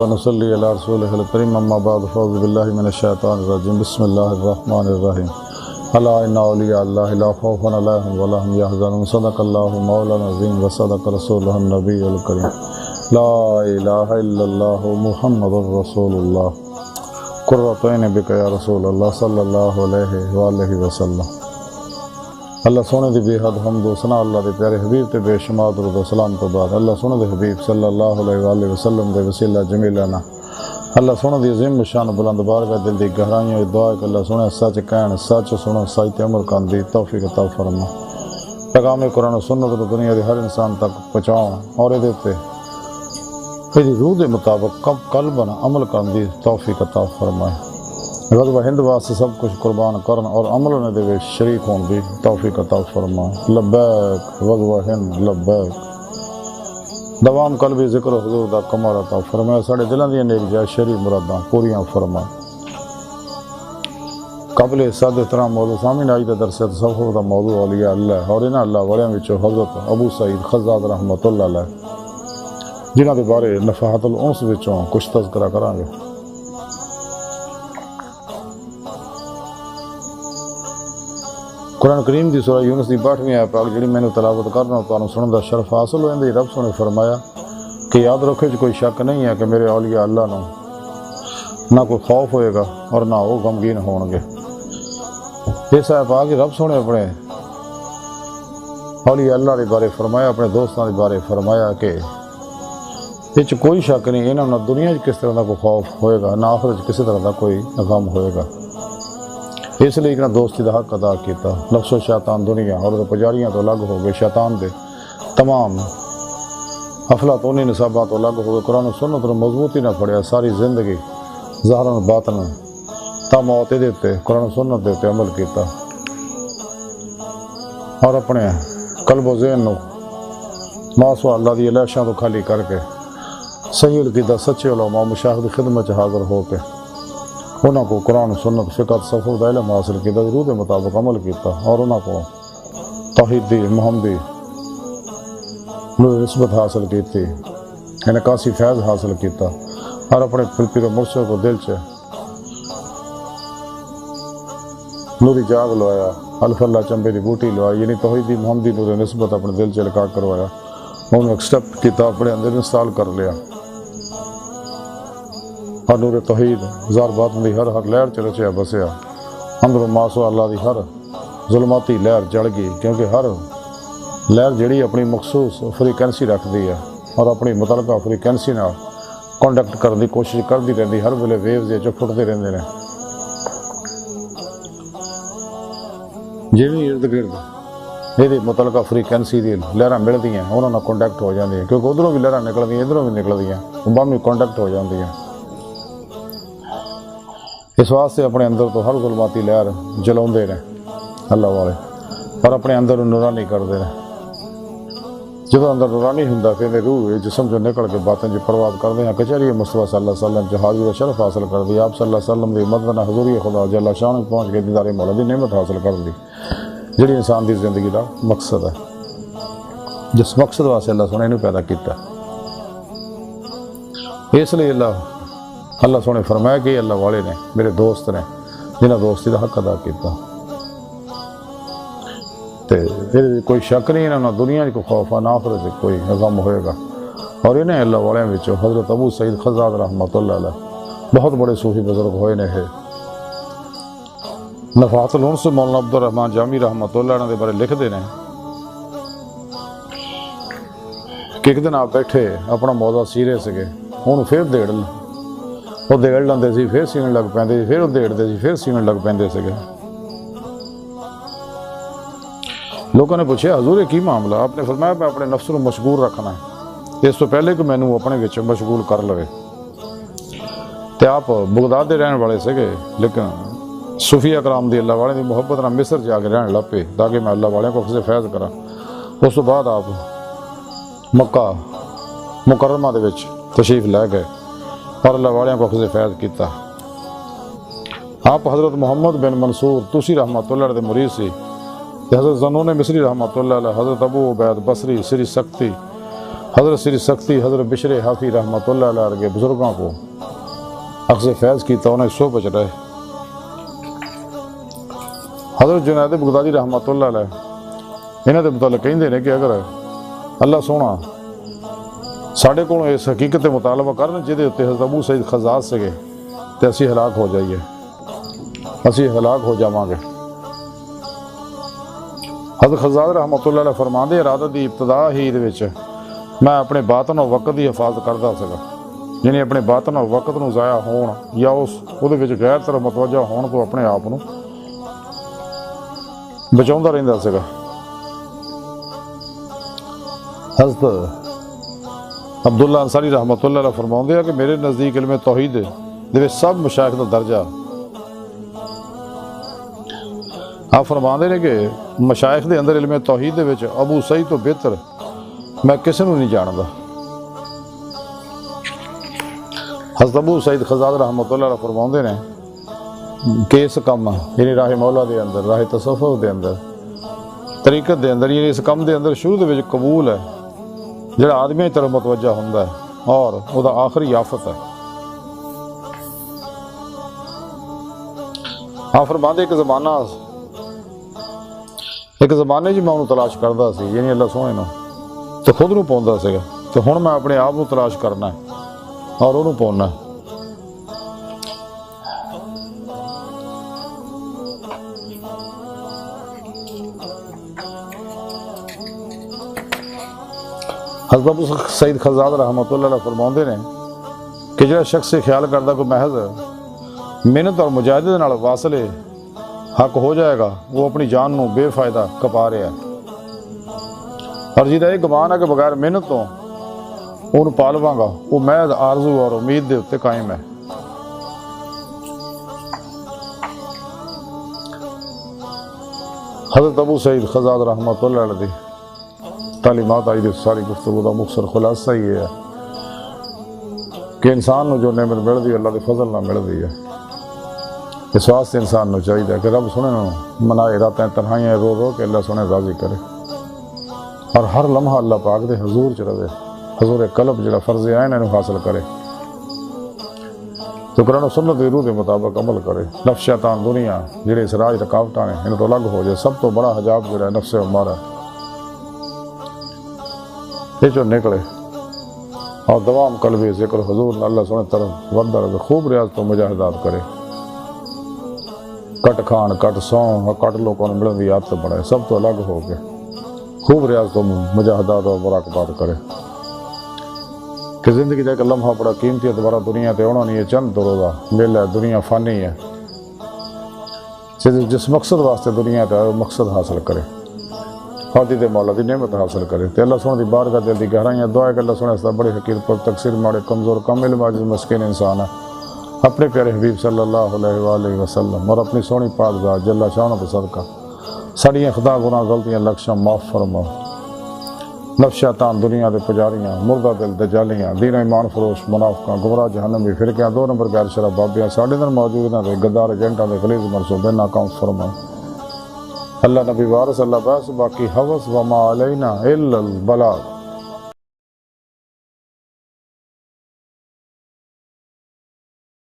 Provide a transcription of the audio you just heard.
ونصلي على رسوله الكريم اما بعد فاعوذ بالله من الشيطان الرجيم بسم الله الرحمن الرحيم الا ان اولیاء اللہ لا خوف علیہم ولا هم يحزنون صدق اللہ مولانا العظیم وصدق رسولہ النبی الکریم لا الہ الا اللہ محمد رسول اللہ قرۃ عین بک یا رسول اللہ صلی اللہ علیہ وآلہ وسلم۔ اللہ سونے دی بے حد حمد و ثنا اللہ دے پیارے حبیب تے بے شمار درود و سلام تو بعد اللہ سونے دے حبیب صلی اللہ علیہ وآلہ وسلم دے وسیلہ جمیلانہ اللہ سونے دی عظیم شان بلند بارگاہ دل دی گہرائیوں دعا ہے کہ اللہ سونے سچ کہن سچ سنو سچ تے عمل کرن دی توفیق عطا فرما، پیغام قرآن و سنت کو دنیا دے ہر انسان تک پہنچاؤ اور یہ دیتے میری روح دے مطابق قلباً عمل کرن دی توفیق عطا فرمائے، غزوہ ہند واسطے سب کچھ قربان کرن اور عمل نے دے شریک ہون دی توفیق عطا فرمائے۔ لبیک غزوہ ہند لبیک، دوام قلبی ذکر و حضور دا کمال عطا فرمائے، ساڑے دلان دیا نیک جائے شریع مراداں پوریاں فرمائے۔ قبل ساد احترام موضوع سامنے آئی دا درس تصوف دا موضوع علیہ اللہ اور انہاں اللہ ولیاں وچوں حضرت ابو سعید خزاز رحمتہ اللہ علیہ جنہاں دے بارے نفحات الانس وچوں کچھ تذکرہ کران گے۔ قرآن کریم دی سورہ یونس دی 62ویں آیت پاک جڑی میں نے تلاوت کرنا تانوں سنن دا شرف حاصل ہوئے رب نے فرمایا کہ یاد رکھو کوئی شک نہیں ہے کہ میرے اولیاء اللہ نو نہ کوئی خوف ہوئے گا اور نہ وہ غمگین ہون گے۔ اس آیت پاک رب نے اپنے اولیاء اللہ دے بارے فرمایا، اپنے دوستاں دے بارے فرمایا کہ یہ کوئی شک نہیں انہاں نہ دنیا کس طرح دا کوئی خوف ہوئے گا نہ آخرت کسی طرح دا کوئی غم ہوئے گا، اس لیے ایک دوستی دا حق ادا کیتا۔ نفس و شیطان دنیا اور پجاریاں تو الگ ہو گئے، شیطان دے تمام افلاطونی نصابات تو الگ ہو گئے، قرآن و سنت نے مضبوطی نہ پڑیا، ساری زندگی ظاہر و باطن تا موت دیتے قرآن و سنت دیتے عمل کیتا اور اپنے قلب و ذہن نو ماسو اللہ دی علیشاں تو خالی کر کے صحیح عقیدہ سچے علماء مشاہد خدمت حاضر ہو کے انہوں کو قرآن سنت فقہ تصوف دا علم حاصل کیا، ضرور کے مطابق عمل کیتا اور انہوں کو توحیدی محمدی نسبت حاصل کی تھی، انعکاسی فیض حاصل کیتا اور اپنے پیر مرشد کو دل سے نوری جاگ لوایا، الف اللہ چمبے دی بوٹی لوائی، یعنی توحیدی محمدی نور نسبت اپنے دل سے لکا کروایا، انہوں ایکسپٹ کیتا، اپنے اندر انسٹال کر لیا اور نور توحید زار باطن دی ہر لہر چلچیا بسیا، اندر ماسو اللہ دی ہر ظلماتی لہر جڑ گئی، کیونکہ ہر لہر جڑی اپنی مخصوص فریکینسی رکھ دی ہے اور اپنی متعلقہ فریکینسی نال کانٹیکٹ کرنے کی کوشش کرتی رہتی، ہر ویلے ویوز جو پھٹتے رہتے ہیں جی ارد گرد یہ متعلقہ فریکینسی دی لہراں ملتی ہیں انہوں نے کانٹیکٹ ہو جاتی ہیں، کیونکہ ادھروں بھی لہراں نکلتی ہیں ادھروں بھی نکلتی ہیں، باہمی کانٹیکٹ ہو جاتی ہیں۔ اس واسطے اپنے اندر تو ہر ظلماتی لہر جلاؤندے رہے اللہ والے اور اپنے اندر نورانی کرتے رہے، جب اندر نورانی ہوندا پھر روح جسم جو نکل کے باطن جو پرواز کرتے ہیں، کچہری مصطفیٰ صلی اللہ علیہ وسلم جو حاضر و شرف حاصل کر دی، آپ صلی اللہ علیہ وسلم دی مدنہ حضوری خدا جل شان پہنچ کے دیدار مولا دی نعمت حاصل کر دی، جڑی انسان دی زندگی دا مقصد ہے، جس مقصد واسطے اللہ سونے انہوں پیدا کیتا، اس لیے اللہ سونے فرمایا کہ اللہ والے نے میرے دوست نے جنہاں دوستی دا حق ادا کیتا، تے کوئی شک نہیں انہاں دنیا کی کوئی خوف ہے نہ آخرت کوئی غم ہوئے گا، اور انہیں اللہ والے وچوں حضرت ابو سعید خزاز رحمتہ اللہ علیہ بہت بڑے صوفی بزرگ ہوئے نے ہے۔ نفحات الانس مولانا عبد الرحمن جامی رحمتہ اللہ علیہ دے بارے لکھ دے نے کہ ایک دن آپ بیٹھے اپنا موضوع سیرے سکے انہوں پھر وہ دیڑ لیندے سی پھر سینے لگ پیندے سی، پھر وہ دیڑتے سی پھر سینے لگ پیندے سکے۔ لوگوں نے پوچھا حضور کی معاملہ؟ آپ نے فرمایا میں اپنے نفس کو مشغول رکھنا ہے اس تو پہلے کہ مینوں اپنے وچ مشغول کر لوے۔ تے آپ بغداد دے رہن والے سکے لیکن صوفیہ اکرام دی اللہ والے دی محبت نہ مصر جا کے رہن لگ پے تاکہ میں اللہ والے کو کسے فیض کرا۔ اس تو بعد آپ مکہ مکرمہ دے وچ تشریف لے گئے اور اللہ والوں کو خزے فیض کیتا۔ آپ حضرت محمد بن منصور توسی رحمتہ اللہ علیہ مرید سی، حضرت زنون مصری رحمتہ اللہ علیہ، حضرت ابو عبید بصری سری سختی حضرت سری سخی، حضرت بشر حافی رحمتہ اللہ علیہ کے بزرگوں کو اخذ فیض کی تو انہیں سو بچ رہے۔ حضرت جنید بغدادی رحمتہ اللہ علیہ انہوں کے متعلق کہتے ہیں کہ اگر اللہ سونا ساڑھے کو اس حقیقت مطالبہ کرن جہدے اتنے حضرت ابو سعید خزاز سگے تو اسی ہلاک ہو جائیے، اسی ہلاک ہو جاواں گے۔ حضرت خزاز رحمتہ اللہ علیہ فرماندے ارادت دی ابتدا ہی دے وچ میں اپنے باطن اور وقت دی حفاظت کردا سگا، یعنی اپنے باطن اور وقت نو ضائع ہون یا اس وہ غیر طرف متوجہ ہون کو اپنے آپ نو بچاؤندا رہندا سگا۔ حضرت عبداللہ انصاری رحمتہ اللہ علیہ فرماؤندے ہیں کہ میرے نزدیک علم توحید دے وچ سب مشائخ دا درجہ آپ فرماندے نے کہ مشائخ دے اندر علم توحید دے وچ ابو سعید تو بہتر میں کسی نو نہیں جاندا۔ حضرت ابو سعید خزاز رحمتہ اللہ علیہ فرماؤندے نے کہ اس کم یعنی راہ مولا دے اندر، راہ تصوف دے اندر، طریقت دے اندر، یعنی اس کم دے اندر شروع دے وچ قبول ہے جڑا آدمی کی طرف متوجہ ہوندا ہے اور وہ دا آخری آفت ہے۔ آپ فرماندے ایک زمانے جی میں انہوں تلاش کردا سی، یعنی اللہ سونے نو تو خود نو پاؤندا سگا، تو ہن میں اپنے آپ نو تلاش کرنا ہے اور انہوں پاؤنا ہے۔ حضرت ابو سعید خزاز رحمتہ اللہ علیہ فرماؤندے نے کہ جڑا شخص سے خیال کردا کوئی محض محنت اور مجاہدے نال واصل حق ہو جائے گا، وہ اپنی جان نو بے فائدہ کپا رہا ہے، اور جہاں یہ گمان ہے کہ بغیر محنت تو انہوں پا لواں گا، وہ محض آرزو اور امید دے اتنے قائم ہے۔ حضرت ابو سعید خزاز رحمتہ اللہ علیہ دی تعلیمات آئی دی ساری گفتگو دا مختصر خلاصہ یہ ہے کہ انسان نو جو نعمت مل دی اللہ دے فضل نہ مل دی ہے، اس واسطے انسان نو چاہیے کہ رب سنے نو منائے راتیں تنہائیاں رو رو کہ اللہ سنے راضی کرے، اور ہر لمحہ اللہ پاک دے حضور چ رہے، حضور قلب جڑا فرض عین ہے حاصل کرے، تو قرآن و سنت دی روح دے مطابق عمل کرے، نفس شیطان دنیا جڑے اس راج رکاوٹاں نے ان تو الگ ہو جائے۔ سب تو بڑا حجاب جڑا ہے نفس امارہ یہ جو نکلے اور دوام قلبی ذکر حضور اللہ سونے طرف ودہ رہے، خوب ریاض تو مجاہدات کرے، کٹ کھان کٹ سون اور کٹ لوگوں نے ملن دی عادت بڑھائے، سب تو الگ ہو کے خوب ریاض تو مجاہدات اور مراقبات کرے کہ زندگی کا ایک لمحہ بڑا قیمتی ہے، دوبارہ دنیا تے آنا نہیں ہے، چند دو روزہ میلہ ہے، دنیا فانی ہے، جس مقصد واسطے دنیا تے وہ مقصد حاصل کرے، خادی دے مولا دی نعمت حاصل کرے، تے اللہ سونے دی بارگاہ دل دی گہرائیاں دعا ہے کہ اللہ سونے اس بڑی حقیر پر تقصیر ماڑے کمزور کم علم عاجز مسکین انسان ہے، اپنے پیارے حبیب صلی اللہ علیہ وآلہ وسلم اور اپنی سونی پادگاہ جل شانہ پہ صدقہ ساڑیاں خطا گناہ غلطیاں لکشاں معاف فرما، نفس شیطان دنیا دے پجاریاں مردہ دل دجالیاں دین ایمان فروش منافقاں گمراہ جہنمی فرقیاں دو نمبر غیر شرع بابیاں ساڑھے دن موجود ہیں غدار ایجنٹاں دے غلیظ منصوبے ناکام فرما، اللہ نبی وارث اللہ باس باقی حوث وما علینا الا البلاغ۔